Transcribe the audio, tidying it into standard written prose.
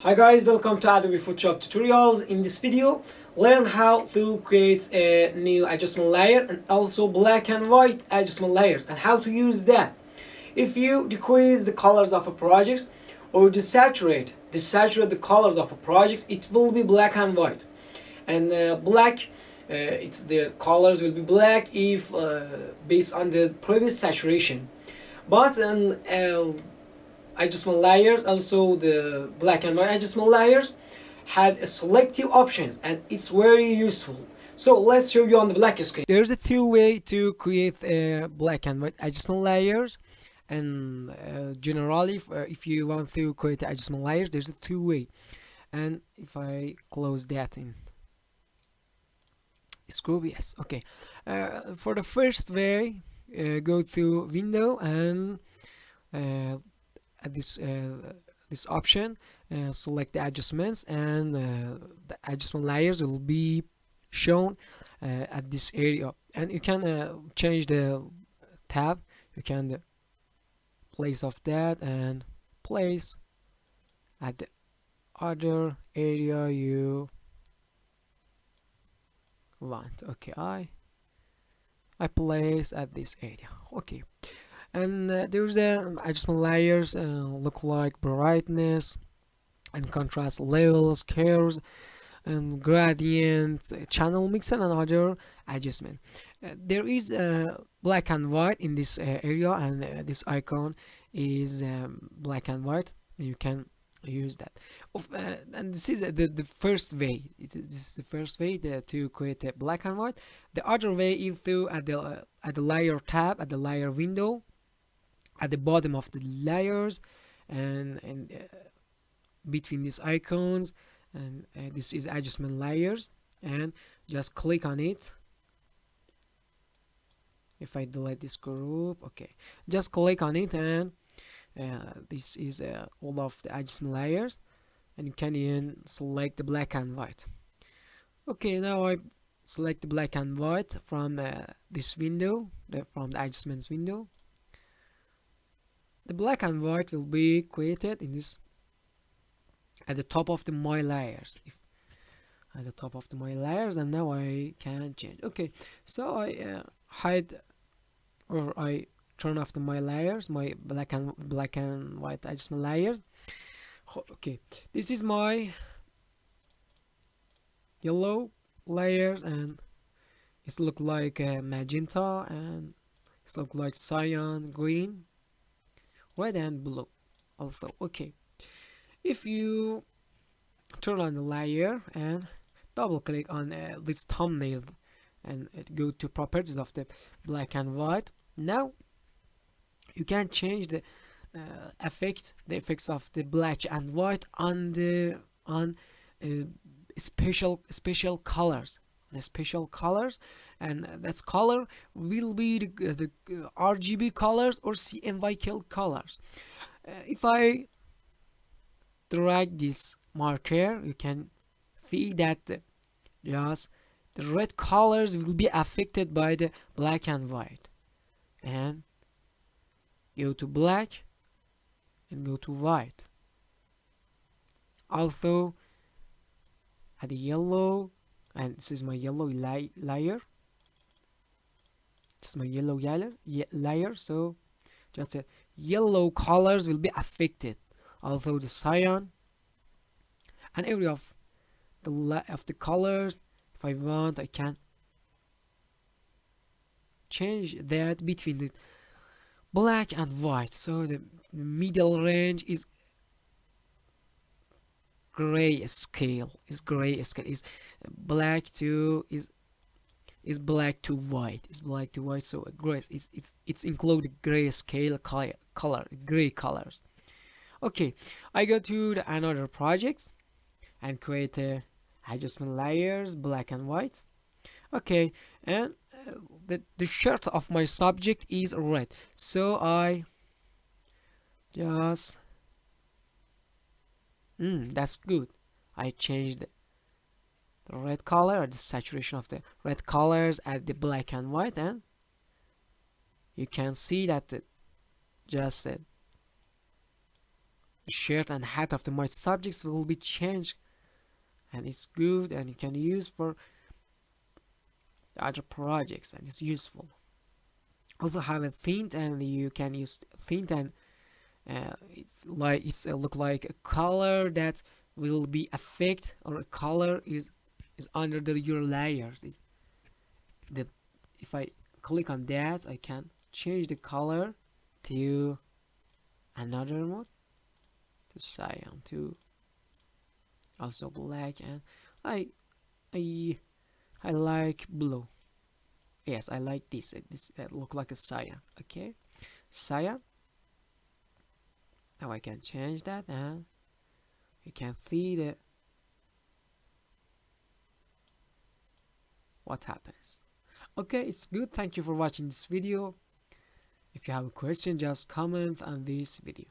Hi guys, welcome to Adobe Photoshop tutorials. In this video, learn how to create a new adjustment layer and also black and white adjustment layers and how to use that. If you decrease the colors of a project or desaturate the colors of a project, it will be black and white. And black, it's the colors will be black if based on the previous saturation. But adjustment layers, also the black and white adjustment layers, had selective options and it's very useful. So let's show you on the black screen. There's a two-way to create black and white adjustment layers, and generally if you want to create adjustment layers, there's a two-way. And if I close that in this group, yes, okay. For the first way, go to window and at this option, select the adjustments, and the adjustment layers will be shown at this area, and you can change the tab. You can place of that and place at the other area you want. Okay, I place at this area. Okay, and there's adjustment layers, look like brightness and contrast levels, curves, and gradient, channel mix, and another adjustment. There is black and white in this area, and this icon is black and white. You can use that. And this is the first way. This is the first way to create a black and white. The other way is to at the layer tab, at the layer window, at the bottom of the layers, and between these icons, and this is adjustment layers, and just click on it. If I delete this group, okay, just click on it, and this is all of the adjustment layers, and you can even select the black and white. Okay, now I select the black and white from this window, from the adjustments window. The black and white will be created in this at the top of the my layers. If at the top of the my layers, and now I can change. Okay, so I hide, or I turn off the my layers, my black and white adjustment layers. Okay, this is my yellow layers, and it's look like magenta, and it's look like cyan, green, red, and blue also. Okay, if you turn on the layer and double click on this thumbnail and go to properties of the black and white, now you can change the effects of the black and white on the special colors, and that color will be the RGB colors or CMYK colors. If I drag this marker, you can see that yes, the red colors will be affected by the black and white, and go to black and go to white. Also at the yellow, and this is my yellow layer, this is my yellow layer, so just the yellow colors will be affected. Although the cyan and area of the colors, if I want, I can change that between the black and white. So the middle range is grayscale. Is black to black to white. So gray it's included grayscale gray colors. Okay, I go to another projects and create adjustment layers, black and white. Okay, and the shirt of my subject is red, so I just that's good. I changed the red color, or the saturation of the red colors at the black and white, and you can see that just shirt and hat of the my subjects will be changed, and it's good and you can use for other projects and it's useful. Also have a theme, and you can use theme, and it's look like a color that will be affect, or a color is under your layers. Is that if I click on that, I can change the color to another mode, to cyan, to also black, and I I I like blue. Yes, I like this. This look like a cyan. Okay, cyan. Now I can change that, and you can see the what happens. Okay, it's good. Thank you for watching this video. If you have a question, just comment on this video.